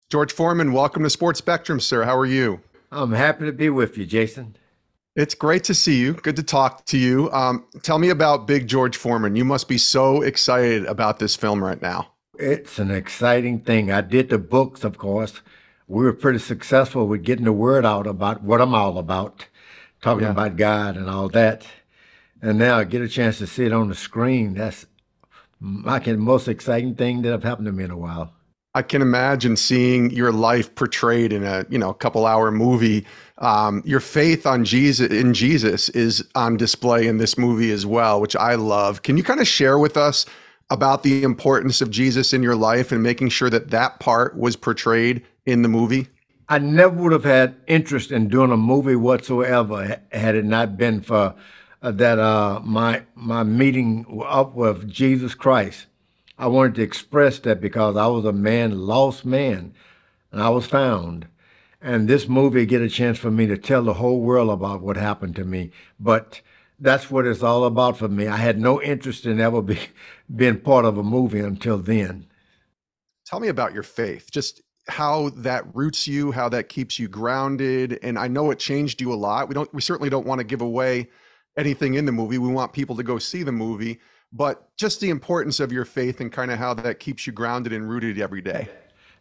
George Foreman, welcome to Sports Spectrum, sir. How are you? I'm happy to be with you, Jason. It's great to see you. Good to talk to you. Tell me about Big George Foreman. You must be so excited about this film right now. It's an exciting thing. I did the books, of course. We were pretty successful with getting the word out about what I'm all about, talking Yeah. about God and all that. And now I get a chance to see it on the screen. That's like the most exciting thing that have happened to me in a while. I can imagine seeing your life portrayed in a couple hour movie. Your faith on Jesus is on display in this movie as well, which I love. Can you kind of share with us about the importance of Jesus in your life and making sure that that part was portrayed in the movie? I never would have had interest in doing a movie whatsoever had it not been for my meeting up with Jesus Christ. I wanted to express that because I was a man, lost man, and I was found. And this movie get a chance for me to tell the whole world about what happened to me. But that's what it's all about for me. I had no interest in being part of a movie until then. Tell me about your faith, just how that roots you, how that keeps you grounded. And I know it changed you a lot. We certainly don't want to give away anything in the movie. We want people to go see the movie, but just the importance of your faith and kind of how that keeps you grounded and rooted every day.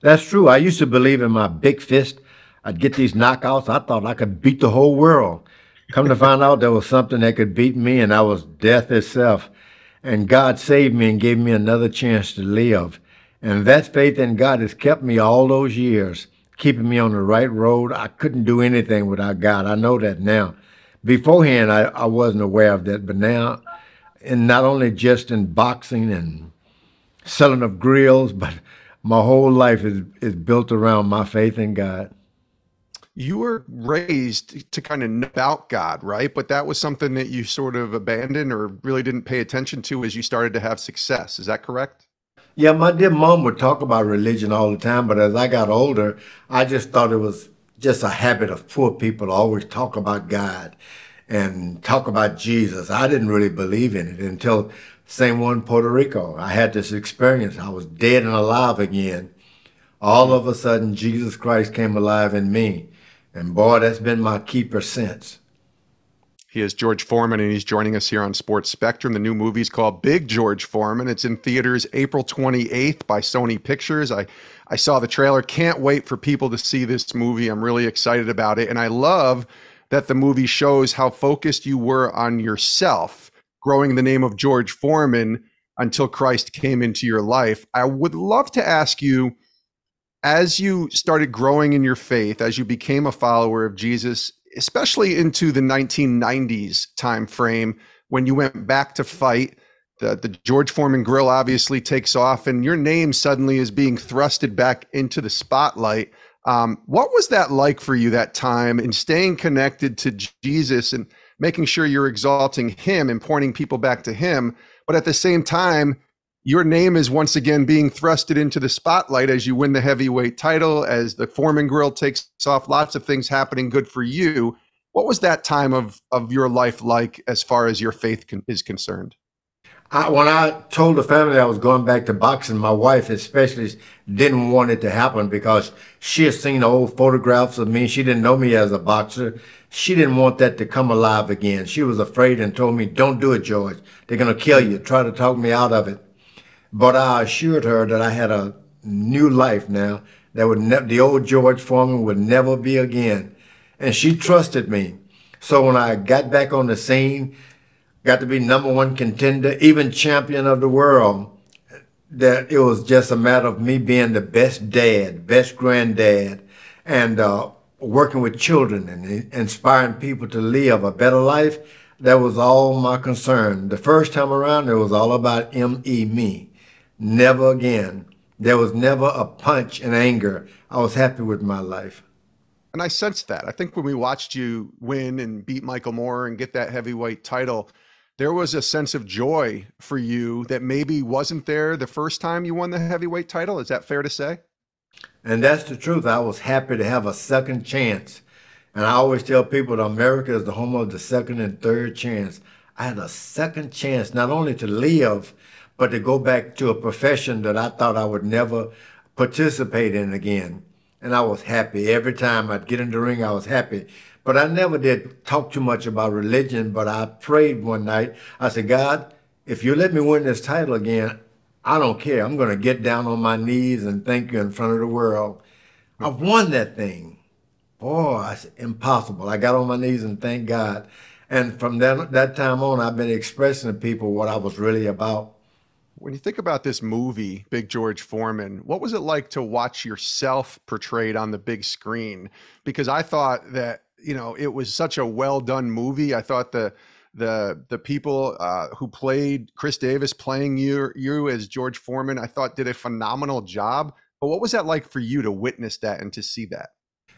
That's true. I used to believe in my big fist. I'd get these knockouts. I thought I could beat the whole world. Come to find out there was something that could beat me, and I was death itself. And God saved me and gave me another chance to live. And that faith in God has kept me all those years, keeping me on the right road. I couldn't do anything without God. I know that now. Beforehand, I wasn't aware of that, but now, and not only just in boxing and selling of grills, but my whole life is built around my faith in God. You were raised to kind of know about God, right? But that was something that you sort of abandoned or really didn't pay attention to as you started to have success. Is that correct? Yeah, my dear mom would talk about religion all the time, but as I got older, I just thought it was just a habit of poor people to always talk about God and talk about Jesus. I didn't really believe in it until San Juan, Puerto Rico. I had this experience. I was dead and alive again. All of a sudden, Jesus Christ came alive in me. And boy, that's been my keeper since. He is George Foreman, and he's joining us here on Sports Spectrum. The new movie is called Big George Foreman. It's in theaters April 28th by Sony Pictures. I saw the trailer. Can't wait for people to see this movie. I'm really excited about it. And I love that the movie shows how focused you were on yourself, growing the name of George Foreman until Christ came into your life. I would love to ask you, as you started growing in your faith, as you became a follower of Jesus, especially into the 1990s time frame, when you went back to fight, the George Foreman grill obviously takes off and your name suddenly is being thrusted back into the spotlight. What was that like for you, that time, and staying connected to Jesus and making sure you're exalting him and pointing people back to him, but at the same time, your name is once again being thrusted into the spotlight as you win the heavyweight title, as the Foreman grill takes off, lots of things happening good for you. What was that time of your life like as far as your faith is concerned? When I told the family I was going back to boxing, my wife especially didn't want it to happen because she had seen old photographs of me. She didn't know me as a boxer. She didn't want that to come alive again. She was afraid and told me, "Don't do it, George. They're going to kill you." Try to talk me out of it. But I assured her that I had a new life now, that the old George Foreman would never be again. And she trusted me. So when I got back on the scene, got to be number one contender, even champion of the world, that it was just a matter of me being the best dad, best granddad, and working with children and inspiring people to live a better life. That was all my concern. The first time around, it was all about me. Never again. There was never a punch in anger. I was happy with my life. And I sensed that. I think when we watched you win and beat Michael Moore and get that heavyweight title, there was a sense of joy for you that maybe wasn't there the first time you won the heavyweight title. Is that fair to say? And that's the truth. I was happy to have a second chance. And I always tell people that America is the home of the second and third chance. I had a second chance not only to live, but to go back to a profession that I thought I would never participate in again. and I was happy. Every time I'd get in the ring, I was happy. But I never did talk too much about religion, but I prayed one night. I said, God, if you let me win this title again, I don't care. I'm going to get down on my knees and thank you in front of the world. I won that thing. Boy, I said, impossible. I got on my knees and thank God. And from that time on, I've been expressing to people what I was really about. When you think about this movie, Big George Foreman, what was it like to watch yourself portrayed on the big screen? Because I thought that, it was such a well done movie. I thought the people who played Chris Davis playing you as George Foreman, I thought did a phenomenal job. But what was that like for you to witness that and to see that?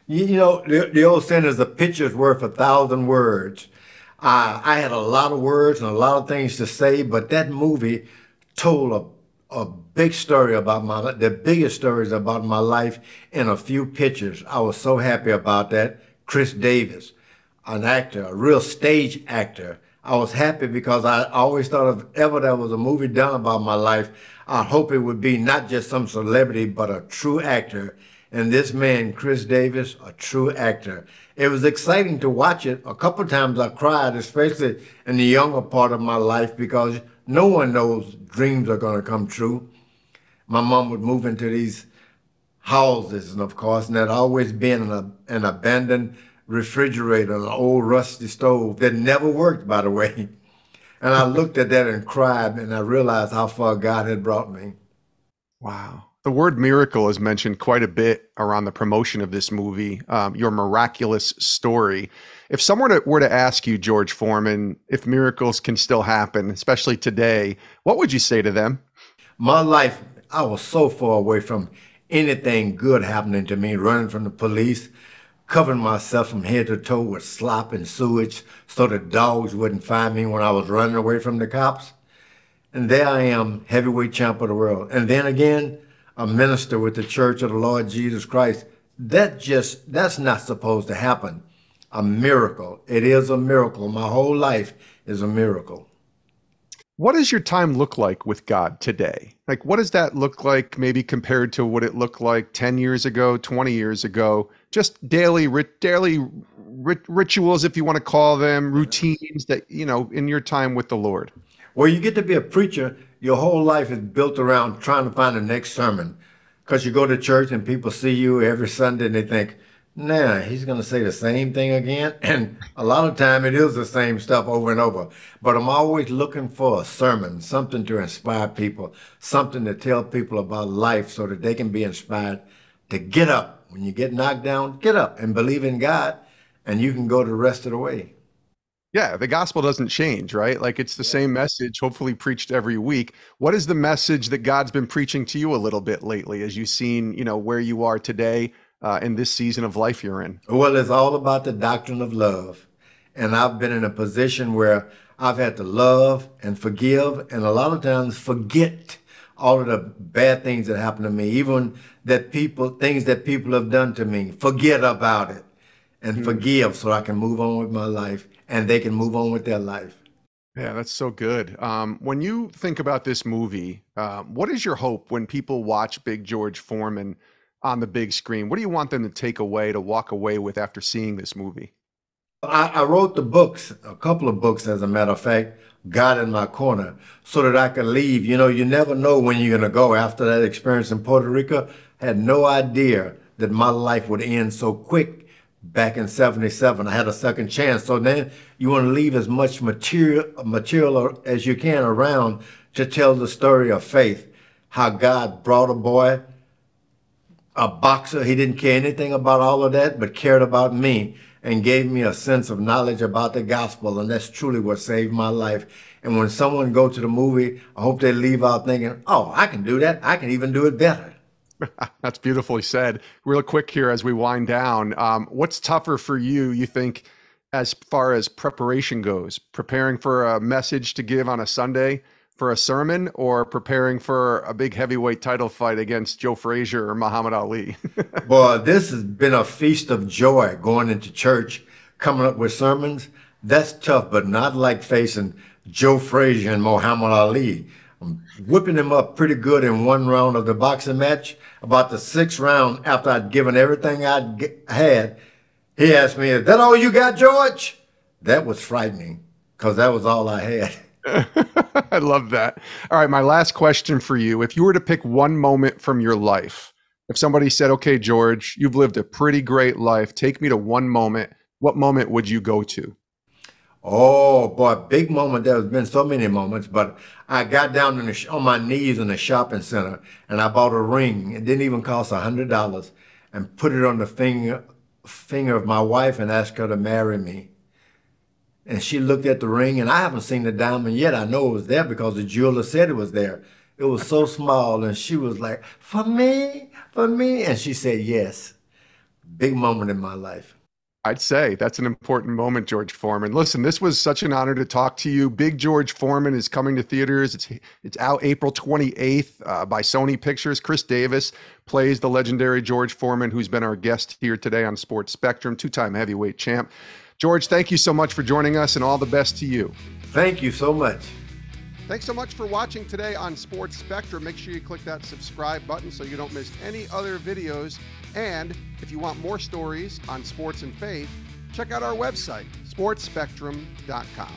The old saying is a picture's worth 1,000 words. I had a lot of words and a lot of things to say, but that movie told a big story about the biggest stories about my life in a few pictures. I was so happy about that. Chris Davis, an actor, a real stage actor. I was happy because I always thought if ever there was a movie done about my life, I hope it would be not just some celebrity, but a true actor. And this man, Chris Davis, a true actor. It was exciting to watch it. A couple of times I cried, especially in the younger part of my life, because no one knows dreams are going to come true. My mom would move into these houses, and of course, and there'd always been an abandoned refrigerator, an old rusty stove that never worked, by the way. And I looked at that and cried, and I realized how far God had brought me. Wow. The word miracle is mentioned quite a bit around the promotion of this movie, your miraculous story. If someone were to ask you, George Foreman, if miracles can still happen, especially today, what would you say to them? My life, I was so far away from anything good happening to me, running from the police, covering myself from head to toe with slop and sewage so the dogs wouldn't find me when I was running away from the cops. And there I am, heavyweight champ of the world. And then again, a minister with the Church of the Lord Jesus Christ. That's not supposed to happen. A miracle. It is a miracle. My whole life is a miracle. What does your time look like with God today? Like, what does that look like maybe compared to what it looked like 10 years ago, 20 years ago? Just daily rituals, if you want to call them, routines that, in your time with the Lord. Well, you get to be a preacher, your whole life is built around trying to find the next sermon. Because you go to church and people see you every Sunday and they think, nah, he's going to say the same thing again. And a lot of time it is the same stuff over and over. But I'm always looking for a sermon, something to inspire people, something to tell people about life so that they can be inspired to get up. When you get knocked down, get up and believe in God, and you can go the rest of the way. Yeah, the gospel doesn't change, right? Like it's the same message, hopefully preached every week. What is the message that God's been preaching to you a little bit lately as you've seen, where you are today in this season of life you're in? Well, it's all about the doctrine of love. And I've been in a position where I've had to love and forgive and a lot of times forget all of the bad things that happened to me, even things that people have done to me. Forget about it and forgive so I can move on with my life and they can move on with their life. Yeah, that's so good. When you think about this movie, what is your hope when people watch Big George Foreman on the big screen? What do you want them to take away, to walk away with after seeing this movie? I wrote the books, a couple of books, as a matter of fact, God in My Corner, so that I could leave. You never know when you're going to go. After that experience in Puerto Rico, I had no idea that my life would end so quick back in 77. I had a second chance. So then you want to leave as much material as you can around to tell the story of faith, how God brought a boy, a boxer. He didn't care anything about all of that, but cared about me and gave me a sense of knowledge about the gospel. And that's truly what saved my life. And when someone go to the movie, I hope they leave out thinking, oh, I can do that. I can even do it better. That's beautifully said. Real quick here as we wind down, what's tougher for you, you think, as far as preparation goes? Preparing for a message to give on a Sunday for a sermon, or preparing for a big heavyweight title fight against Joe Frazier or Muhammad Ali? Boy, this has been a feast of joy going into church, coming up with sermons. That's tough, but not like facing Joe Frazier and Muhammad Ali. I'm whipping him up pretty good in one round of the boxing match. About the sixth round, after I'd given everything had, he asked me, "Is that all you got, George?" That was frightening because that was all I had. I love that. All right, my last question for you. If you were to pick one moment from your life, if somebody said, okay, George, you've lived a pretty great life, take me to one moment, what moment would you go to? Oh boy, big moment. There's been so many moments, but I got down on my knees in the shopping center and I bought a ring. It didn't even cost $100, and put it on the finger of my wife and asked her to marry me. And she looked at the ring, and I haven't seen the diamond yet. I know it was there because the jeweler said it was there. It was so small, and she was like, "For me, for me," and she said yes. Big moment in my life. I'd say that's an important moment, George Foreman. Listen, this was such an honor to talk to you. Big George Foreman is coming to theaters. It's out April 28th by Sony Pictures. Chris Davis plays the legendary George Foreman, who's been our guest here today on Sports Spectrum, two-time heavyweight champ. George, thank you so much for joining us, and all the best to you. Thank you so much. Thanks so much for watching today on Sports Spectrum. Make sure you click that subscribe button so you don't miss any other videos. And if you want more stories on sports and faith, check out our website, sportsspectrum.com.